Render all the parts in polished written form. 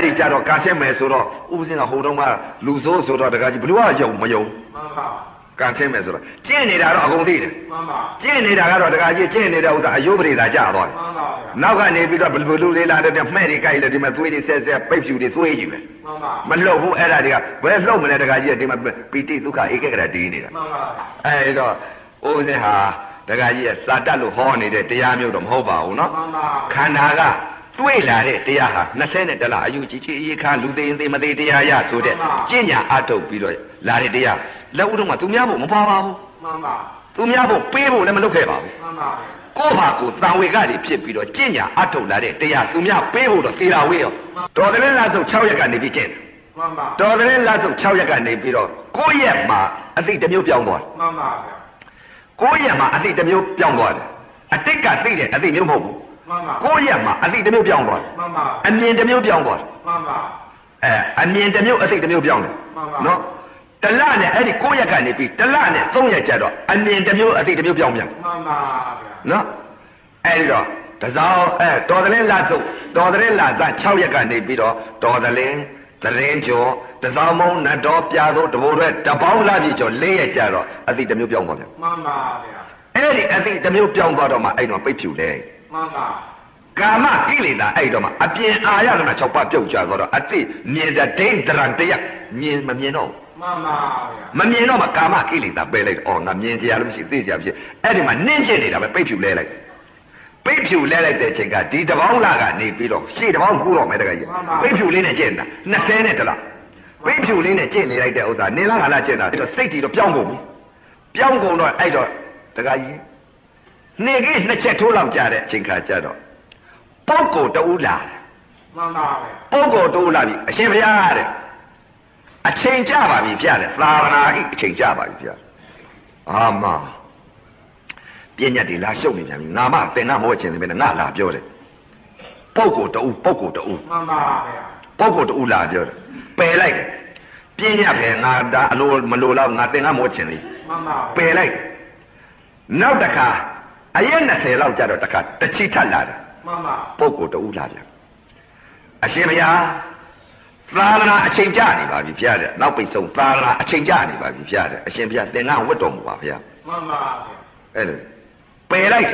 ဒီကြတော့ကန်ဆင်းမယ်ဆိုတော့ဥပစင်းကဟိုတုန်းကလူဆိုးဆိုတော့တကကြီးဘလို့ကယုံမယုံမှန်ပါကန်ဆင်းမယ်ဆိုတော့ကျင့်နေတာတော့အကုန်သိတယ်မှန်ပါကျင့်နေတာကတော့တကကြီးကျင့်နေတဲ့ဥစ္စာအယုပရိသာကြသွားတယ်မှန်ပါနောက်ကနေပြီးတော့ဘလူလေးလာတဲ့မှဲ့တွေကြိုက်လေဒီမှာသွေးတွေဆဲဆဲပိတ်ဖြူတွေသွေးယူတယ်မှန်ပါမလှုပ်ဘူးအဲ့ဒါတွေကဘယ်လှုပ်မလဲတကကြီးဒီမှာပီတိဒုက္ခဧကဂရတီးနေတာမှန်ပါအဲ့တော့ဥပစင်းဟာတကကြီးကစာတတ်လို့ဟောနေတဲ့တရားမျိုးတော့မဟုတ်ပါဘူးเนาะမှန်ပါခန္ဓာကတွေ့လာတဲ့တရားဟာ21လအယူကြီးကြီးအေးခါလူသိရင်သိမသိတရားရဆိုတဲ့ကျင့်ညာအထုတ်ပြီးတော့လာတဲ့တရားလက်ဦးတော့ကသူများဖို့မပါပါဘူးမှန်ပါသူများဖို့ပေးဖို့လည်းမလုပ်ခဲ့ပါဘူးမှန်ပါကိုယ့်ဟာကိုယ်တန်ဝေကတွေဖြစ်ပြီးတော့ကျင့်ညာအထုတ်လာတဲ့တရားသူများပေးဖို့တော့သေတာဝေးရောတော်တယ်လားဆို6ရက်ကနေပြီးကျင့်မှန်ပါတော်တယ်လားဆို6ရက်ကနေပြီးတော့9ရက်မှာအသိတစ်မျိုးပြောင်းသွားတယ်မှန်ပါ9ရက်မှာအသိတစ်မျိုးပြောင်းသွားတယ်အတိတ်ကသိတယ်အသိမျိုးမဟုတ်ဘူးမှန်ပါ9ရက်မှာအသိတစ်မျိုးပြောင်းသွားတယ်မှန်ပါအမြင်တစ်မျိုးပြောင်းသွားတယ်မှန်ပါအမြင်တစ်မျိုးအသိတစ်မျိုးပြောင်းတယ်မှန်ပါနော်တလနဲ့အဲ့ဒီ9ရက်ကနေပြီးတလနဲ့3ရက်ကျတော့အမြင်တစ်မျိုးအသိတစ်မျိုးပြောင်းပြန်မှန်ပါဗျာနော်အဲ့ဒီတော့တစောင်းတော်တယ်လားစုပ်တော်တယ်လားစ6ရက်ကနေပြီးတော့တော်တယ်သတင်းကျော်တစောင်းမုံနတ်တော်ပြာသောတဘိုးရဲတပေါင်းလာပြီကျော်4ရက်ကျတော့အသိတစ်မျိုးပြောင်းသွားပြန်မှန်ပါဗျာအဲ့ဒီအသိတစ်မျိုးပြောင်းသွားတော့မှအဲ့တော့ပိတ်ဖြူလဲမှန်ပါကာမကိလေသာအဲ့တော့မှအပြင်အာရကနာ6ပါးပြုတ်ကြတော့အသိမြင်တဲ့ဒိဋ္ဌရံတရားမြင်မမြင်တော့မှန်ပါဗျာမမြင်တော့မှကာမကိလေသာပယ်လိုက်အော်ငါမြင်စရာလည်းမရှိသိစရာမရှိအဲ့ဒီမှာနင်းကျင်နေတာပဲပိတ်ဖြူလဲလိုက်ပိတ်ဖြူလဲလိုက်တဲ့အချိန်ကဒီတပေါင်းလာကနေပြီးတော့ရှေ့တပေါင်းကူတော့မယ်တကကြီးပိတ်ဖြူလေးနဲ့ကျင့်တာ20နဲ့တလားပိတ်ဖြူလေးနဲ့ကျင့်နေလိုက်တဲ့ဥစ္စာနေလားငါလားကျင့်တာအဲ့တော့စိတ်တီတော့ပြောင်းကုန်ပြီပြောင်းကုန်တော့အဲ့တော့တကကြီးနေကြီး2ချက်ထိုးလောက်ကြတဲ့အချိန်ခါကျတော့ပုဂ္ဂိုလ်တူလာမှန်ပါပဲပုဂ္ဂိုလ်တူလာပြီအရှင်ဘုရားတဲ့အချိန်ကြပါပြီပြတယ်သာသနာဤအချိန်ကြပါပြီပြအာမပညာတွေလာရှုပ်နေပြန်ပြီငါမသင်္ကမဟုတ်ခြင်းတွေပဲငါလာပြောတယ်ပုဂ္ဂိုလ်တူမှန်ပါပဲပုဂ္ဂိုလ်တူလာပြောတယ်ပယ်လိုက်ပညာပဲငါဒါအလိုမလိုတော့ငါသင်္ကမဟုတ်ခြင်းတွေမှန်ပါပယ်လိုက်နောက်တစ်ခါအရက်20လောက်ကြတော့တစ်ခါတချိထပ်လာတယ်မှန်ပါပုဂ္ဂိုလ်တူလာပြန်အရှင်ဘုရားသာသနာအချိန်ကြနေပါပြီဖျားတယ်နောက်ပိတ်ဆုံးသာသနာအချိန်ကြနေပါပြီဖျားတယ်အရှင်ဘုရားသင်္ကန်းဝတ်တော်မူပါဖျားမှန်ပါအဲ့လိုပယ်လိုက်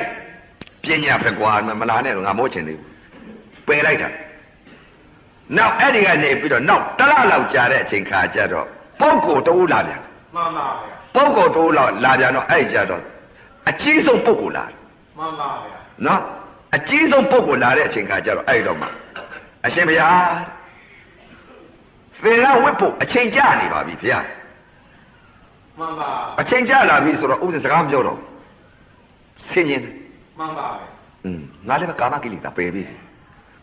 ပညာပဲကွာမလာနဲ့ငါမိုးချင်သေးဘူးပယ်လိုက်တာနောက်အဲ့ဒီကနေပြီးတော့နောက်တလလောက်ကြာတဲ့အချိန်ခါကျတော့ပုဂ္ဂိုလ်တူလာပြန်မှန်ပါပုဂ္ဂိုလ်တူလာပြန်တော့အဲ့ကြတော့အကြီးဆုံးပုဂ္ဂိုလ်လာမှန်ပါဗျာနော်အကြီးဆုံးပုဂ္ဂိုလ်လာတဲ့အချိန်ခါကျတော့အဲ့တော့မှအရှင်ဘုရားသင်္ကန်းဝတ်ဖို့အချိန်ကြာနေပါပြီဘုရားမှန်ပါအချိန်ကြာလာပြီဆိုတော့ဥစ္စာစကားမပြောတော့ဆင်းရင်မှန်ပါပဲငါလည်းကာမကိလေသာပယ်ပြီ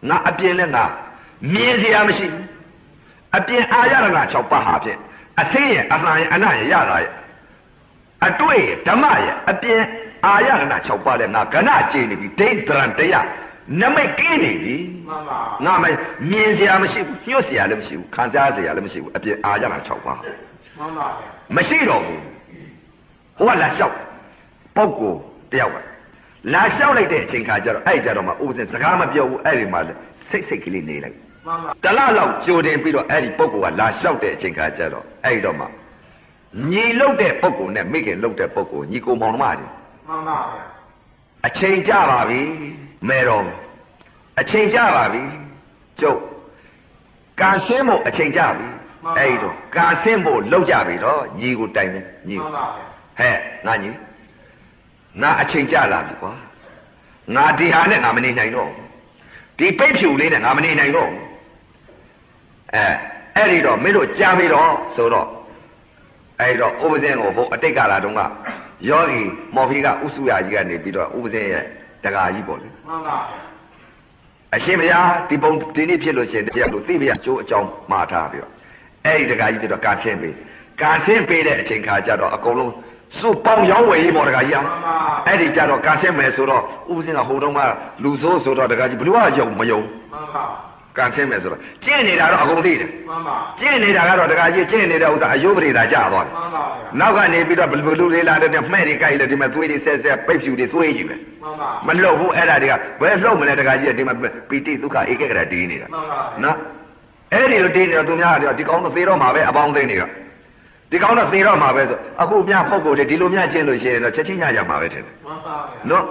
ငါအပြင်လည်းငါမြင်စရာမရှိဘူးအပြင်အာရဏ6ပါးဟာဖြင့်အသိရဲ့အမှန်ရဲ့အနရဲ့ရတာရဲ့အတွေ့ဓမ္မရဲ့အပြင်အာရဏ6ပါးလည်းငါကဏကြည်နေပြီဒိဋ္ဌရံတရားနမိတ်ကင်းနေပြီမှန်ပါငါမမြင်စရာမရှိဘူးညှို့စရာလည်းမရှိဘူးခံစားစရာလည်းမရှိဘူးအပြင်အာရဏ6ပါးမှန်ပါမရှိတော့ဘူးဟိုကလာလျှောက်ပုဂ္ဂိုလ်တယောက်ကလာလျှောက်လိုက်တဲ့အချိန်ခါကျတော့အဲ့ကြတော့မှဥပဇင်စကားမပြောဘူးအဲ့ဒီမှာစိတ်ကလေးနေလိုက်မှန်ပါတလားလောက်ကြိုတင်ပြီးတော့အဲ့ဒီပုဂ္ဂိုလ်ကလာလျှောက်တဲ့အချိန်ခါကျတော့အဲ့တော့မှညီလုတ်တဲ့ပုဂ္ဂိုလ်နဲ့မိခင်လုတ်တဲ့ပုဂ္ဂိုလ်ညီကိုမောင်နှမတွေမှန်ပါအချိန်ကြပါပြီမဲတော်အချိန်ကြပါပြီကျုပ်ကာဆင်းဖို့အချိန်ကြပြီအဲ့တော့ကာဆင်းဖို့လောက်ကြပြီတော့ညီကိုတိုင်တယ်ညီမှန်ပါဟဲ့ငါညီငါအချိန်ကြလာပြီကွာငါဒီဟာနဲ့ငါမနေနိုင်တော့ဒီပိတ်ဖြူလေးနဲ့ငါမနေနိုင်တော့အဲ့ဒီတော့မင်းတို့ကြားပြီတော့ဆိုတော့အဲ့တော့ဥပဇင်းကိုဟိုအတိတ်ကလာတုန်းကယောဂီမော်ဖီကဥစုရကြီးကနေပြီးတော့ဥပဇင်းရဲ့တကာကြီးပေါ့လေမှန်ပါအရှင်ဘုရားဒီပုံဒီနေ့ဖြစ်လို့ရှိရင်တရားလို့သိပြရကျိုးအကြောင်းမှားထားပြီးတော့အဲ့ဒီတကာကြီးပြီးတော့ကာဆင်းပေးတဲ့အချိန်ခါကျတော့အကုန်လုံးစုပေါင်းရောင်းဝယ်ရေးပေါ်တကာကြီးအဲ့ဒီကြတော့ကာဆင်းမယ်ဆိုတော့ဥပဇင်းကဟိုတုန်းကလူဆိုးဆိုတော့တကာကြီးဘယ်လိုကယုံမယုံမှန်ပါကန်ဆင်းမယ်ဆိုတော့ကျင့်နေတာတော့အကုန်သိတယ်မှန်ပါကျင့်နေတာကတော့တခါကြီးကျင့်နေတဲ့ဥစ္စာအယုပရိသာကြသွားတယ်မှန်ပါနောက်ကနေပြီးတော့ဘလူလေးလာတဲ့မှဲ့တွေကြိုက်လေဒီမှာသွေးတွေဆဲဆဲပိတ်ဖြူတွေသွေးယူတယ်မှန်ပါမလှုပ်ဘူးအဲ့ဒါတွေကဘယ်လှုပ်မလဲတခါကြီးဒီမှာပီတိဒုက္ခဧကဂရတီးနေတာမှန်ပါနော် အဲ့ဒီလိုတင်းနေတော့သူများကဒီကောင်းတော့သေတော့မှာပဲအပေါင်းသိနေတော့ဒီကောင်းတော့သေတော့မှာပဲဆိုအခုများပုဂ္ဂိုလ်တွေဒီလိုများကျင့်လို့ရှိရင်တော့ချက်ချင်းရကြမှာပဲထင်တယ်မှန်ပါဗျာနော်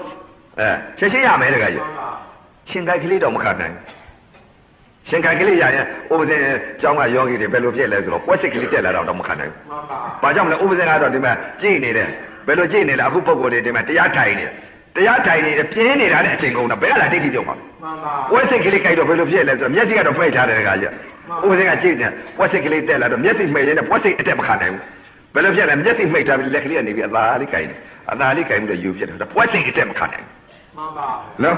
ချက်ချင်းရမယ်တကယ်ကြီးရှင်ကိုက်ကလေးတော့မခတ်နိုင်ရှင်ကိုက်ကလေးရရင်ဥပဇင်ကျောင်းကယောဂီတွေဘယ်လိုဖြစ်လဲဆိုတော့ပွဲစစ်ကလေးတက်လာတော့မခတ်နိုင်ဘူးမှန်ပါဘာကြောင့်လဲဥပဇင်ကတော့ဒီမှာကြည်နေတယ်ဘယ်လိုကြည်နေလဲအခုပုဂ္ဂိုလ်တွေဒီမှာတရားထိုင်နေတရားထိုင်နေပြင်းနေတာနဲ့အချိန်ကုန်တော့ဘယ်ကလာဒိဋ္ဌိပြုတ်မှာမှန်ပါပွဲစစ်ကလေးကြိုက်တော့ဘယ်လိုဖြစ်လဲဆိုတော့မျက်စိကတော့ဖိတ်ထားတယ်တကယ်ကြီးဥပဇင်ကကြည်နေပွဲစစ်ကလေးတက်လာတော့မျက်စိမှိတ်နေတဲ့ပွဲစစ်အတက်မခတ်နိုင်ဘူးဘယ်လိုဖြစ်လဲမျက်စိမှိတ်ထားပြီးလက်ကလေးကနေပြီးအသာလေးကြိုက်တယ်အသာလေးကြိုက်ပြီးတော့ယူပြတယ်ပွဲစစ်အတက်မခတ်နိုင်မှန်ပါနော်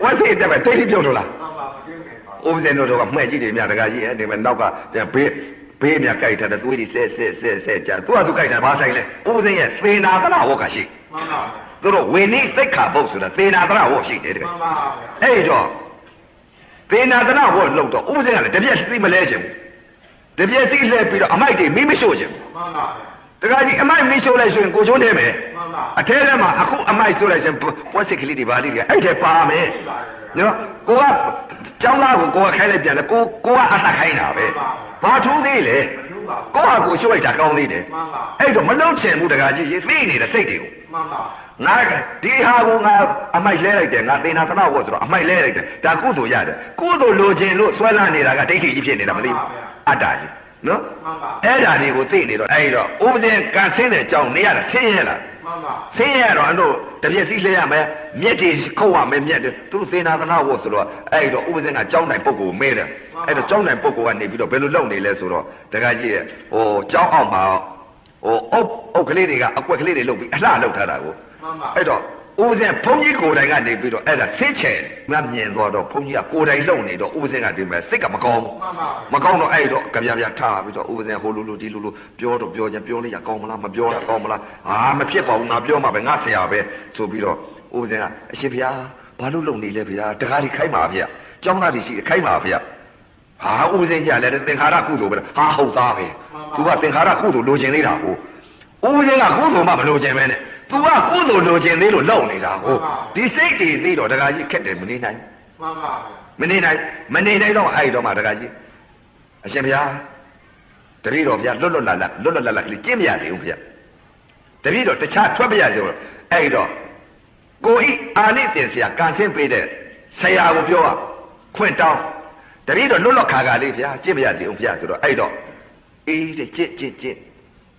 ပွဲစစ်အတက်ပဲဒိဋ္ဌိပြုတ်လို့လားမှန်ပါဥပဇင်တို့ကမှဲ့ကြည့်တယ်မြတ်တကကြီးအဲ့ဒီမှာနောက်ကဘေးမြတ်ကြိုက်ထားတဲ့သွေးတွေဆဲကြာသူကသူကြိုက်တာဘာဆိုင်လဲဥပဇင်ရဲ့သေနာသနာဝတ်ကရှိမှန်ပါသူတို့ဝိနည်းသိက္ခာပုတ်ဆိုတာသေနာသနာဝတ်ရှိတယ်တကယ်မှန်ပါအဲ့တော့သေနာသနာဝတ်လို့တော့ဥပဇင်ကလည်းတပြက်စီမလဲခြင်းတပြက်စီလဲပြီးတော့အမိုက်တွေမိမရှို့ခြင်းမှန်ပါတကကြီးအမိုက်မိရှို့လိုက်ဆိုရင်ကိုချိုးနေမယ်မှန်ပါအထဲထဲမှာအခုအမိုက်ဆိုလိုက်ရင်ပွဲစစ်ကလေးတွေပါလိမ့်မယ်အဲ့ထဲပါမယ်နော်ကိုကကျောင်းသားကိုခိုင်းလိုက်ပြန်တယ်ကိုကအသက်ခိုင်းတာပဲဘာထူးသေးလဲကိုကကိုရှို့လိုက်တာကောင်းသေးတယ်အဲ့တော့မလုံးချင်ဘူးတကကြီးရေးသိနေတဲ့စိတ်တွေကိုမှန်ပါငါဒီဟာကိုငါအမိုက်လဲလိုက်တယ်ငါသေနာသနာဝတ်ဆိုတော့အမိုက်လဲလိုက်တယ်ဒါကုသိုလ်ရတယ်ကုသိုလ်လိုချင်လို့ဆွဲလန်းနေတာကဒိဋ္ဌိကြီးဖြစ်နေတာမသိဘူးအတ္တကြီးနော်အဲ့ဓာတွေကိုသိနေတော့အဲ့တော့ဥပဇင်ကန်ဆင်းတဲ့အကြောင်းနေရတာဆင်းရဲလားမှန်ပါဆင်းရဲတော့အဲ့တို့တပြက်စီးလဲရမယ်မြက်တွေခုတ်ရမယ်မြက်တွေသူတို့သေနာသနာဝတ်ဆိုတော့အဲ့တော့ဥပဇင်ကကြောင်းတိုင်ပုဂ္ဂိုလ်မဲတယ်အဲ့တော့ကြောင်းတိုင်ပုဂ္ဂိုလ်ကနေပြီးတော့ဘယ်လိုလုပ်နေလဲဆိုတော့တခါကြီးရဲ့ဟိုကြောင်းအောင်မှာဟိုအုတ်ကလေးတွေကအကွက်ကလေးတွေလုပ်ပြီးအလှလုပ်ထားတာကိုမှန်ပါအဲ့တော့ဥပဇင်ဘုန်းကြီးကိုယ်တိုင်ကနေပြီးတော့အဲ့ဒါဆင်းချယ်ငါမြင်တော့ဘုန်းကြီးကကိုယ်တိုင်လုံနေတော့ဥပဇင်ကဒီမဲ့စိတ်ကမကောင်းဘူးမကောင်းတော့အဲ့တော့ကြပြထားပြီးတော့ဥပဇင်ဟိုလိုဒီလိုပြောတော့ပြောချင်းပြောလိုက်ရကောင်းမလားမပြောတာကောင်းမလားမဖြစ်ပါဘူးငါပြောမှာပဲငါဆရာပဲဆိုပြီးတော့ဥပဇင်ကအရှင်ဘုရားဘာလို့လုံနေလဲဘုရားတကားကြီးခိုင်းပါဗျာကျောင်းသားတွေရှိခိုင်းပါဗျာဥပဇင်ကြလည်းသင်္ခါရကုသိုလ်ပဲဟုတ်သားပဲသူကသင်္ခါရကုသိုလ်လိုချင်သေးတာကိုဥပဇင်ကကုသိုလ်မှမလိုချင်ပဲနဲ့သူကကုသိုလ်လိုချင်သေးလို့လောက်နေတာကိုဒီစိတ်တွေသိတော့တခါကြီးခက်တယ်မနေနိုင်မှန်ပါမနေနိုင်တော့အဲ့တော့မှတခါကြီးအရှင်ဘုရားတပည့်တော်ဘုရားလွတ်လပ်လာကလေးကျင့်မရသေးဘူးဘုရားတပည့်တော်တခြားထွက်ပြရကြတော့အဲ့တော့ကိုဤအာနိသင်ဆရာကန်ဆင်းပေးတဲ့ဆရာကိုပြောခွင့်တောင်းတပည့်တော်လွတ်လပ်ခါလေးဘုရားကျင့်မရသေးဘူးဘုရားဆိုတော့အဲ့တော့အေးတဲ့ကျင့်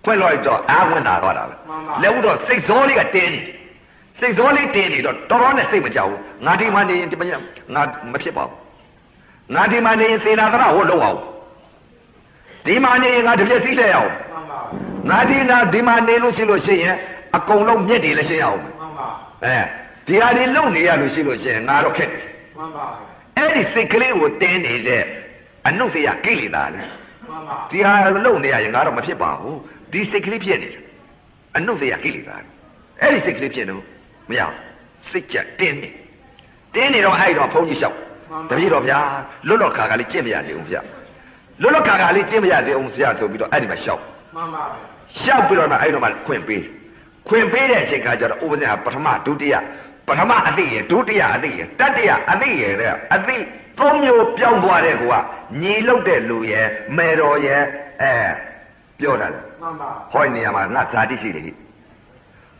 ခွင့်လိုက်တော့အာဝင်လာတော့တာပဲလက်ဦးတော့စိတ်စောလေးကတင်းနေစိတ်စောလေးတင်းနေတော့တော်တော်နဲ့စိတ်မကြောက်ဘူးငါဒီမှနေရင်ဒီမညာငါမဖြစ်ပါဘူးငါဒီမှနေရင်သေနာသနာဟောလုံးအောင်ဒီမှနေရင်ငါတပြက်စီးလဲအောင်ငါဒီမှနေလို့ရှိရင်အကုန်လုံးမြက်တွေလည်းရှင်းအောင်ဒီဟာတွေလုံနေရလို့ရှိရင်ငါတော့ခက်တယ်အဲ့ဒီစိတ်ကလေးကိုတင်းနေတဲ့အနုစရကိလေသာလေဒီဟာလုံနေရရင်ငါတော့မဖြစ်ပါဘူးဒီစိတ်ကလေးဖြစ်နေတယ်အနုစရကိလေသာအဲ့ဒီစိတ်ကလေးဖြစ်လို့မရစိတ်ကြတင်းနေတော့အဲ့တော့ဘုန်းကြီးလျှောက်တပည့်တော်ဗျာလွတ်ခါကလေးကျင့်မရစေအောင်ဗျာလွတ်ခါကလေးကျင့်မရစေအောင်ဗျာဆိုပြီးတော့အဲ့ဒီမှာလျှောက်မှန်ပါပဲလျှောက်ပြီးတော့အဲ့တော့မှခွင့်ပေးတဲ့အချိန်ခါကျတော့ဥပဇင်ကပထမဒုတိယပထမအသိရဒုတိယအသိရတတိယအသိရတဲ့အသိသုံးမျိုးပြောင်းသွားတဲ့ကောညီလုတ်တဲ့လူရဲ့မေတော်ရဲ့ပြောတာလေမှန်ပါဟောဒီနေရာမှာငါဇာတိရှိတယ်ဟိ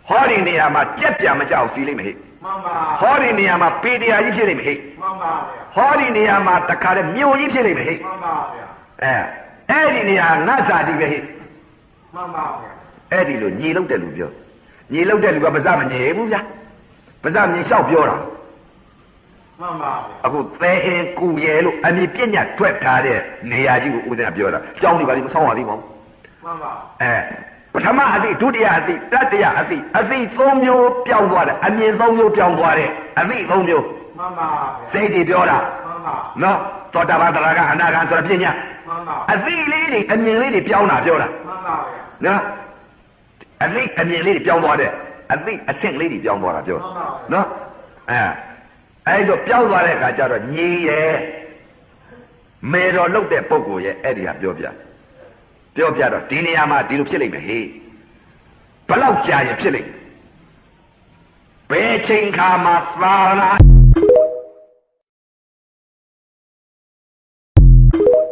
ဟောဒီနေရာမှာကြက်ပြမကြောက်စီလိမ့်မယ်ဟိမှန်ပါဟောဒီနေရာမှာပေတရားကြီးဖြစ်လိမ့်မယ်ဟိမှန်ပါဟောဒီနေရာမှာတခါတည်းမြို့ကြီးဖြစ်လိမ့်မယ်ဟိမှန်ပါဗျာအဲ့ဒီနေရာငါဇာတိပဲဟိမှန်ပါဗျာအဲ့ဒီလိုညီလုတ်တဲ့လူပြောညီလုတ်တဲ့လူကပါဇမငြိဘူးဗျာပါဇမငြိလျှောက်ပြောတာမှန်ပါအခုသဲအင်းကူရဲလို့အမြင်ပြညတ်ထွက်ထားတဲ့နေရာကြီးကိုဦးဇင်းကပြောတာကြောင်းနေပါလိမ့်မဆောင်းပါသေးပါဘူးမှန်ပါပထမအသိဒုတိယအသိတတိယအသိသုံးမျိုးပြောင်းသွားတယ်အမြင်သုံးမျိုးပြောင်းသွားတယ်အသိသုံးမျိုးမှန်ပါစိတ်တွေပြောတာမှန်ပါနော်သောတာပန်တရာကအနာဂံဆိုတာပြညတ်မှန်ပါအသိလေးတွေအမြင်လေးတွေပြောင်းတာပြောတာမှန်ပါနော်အသိအမြင်လေးတွေပြောင်းသွားတယ်အသိအဆင့်လေးတွေပြောင်းသွားတာပြောနော်အဲ့တော့ပြောင်းသွားတဲ့အခါကျတော့ညီရဲ့မေတော်လုတ်တဲ့ပုဂ္ဂိုလ်ရဲ့အဲ့ဒီဟာပြောပြတော့ဒီနေရာမှာဒီလိုဖြစ်လိမ့်မယ်ဟေးဘလောက်ကြာရင်ဖြစ်လိမ့်ဘယ်ချိန်ခါမှာသာနာ ။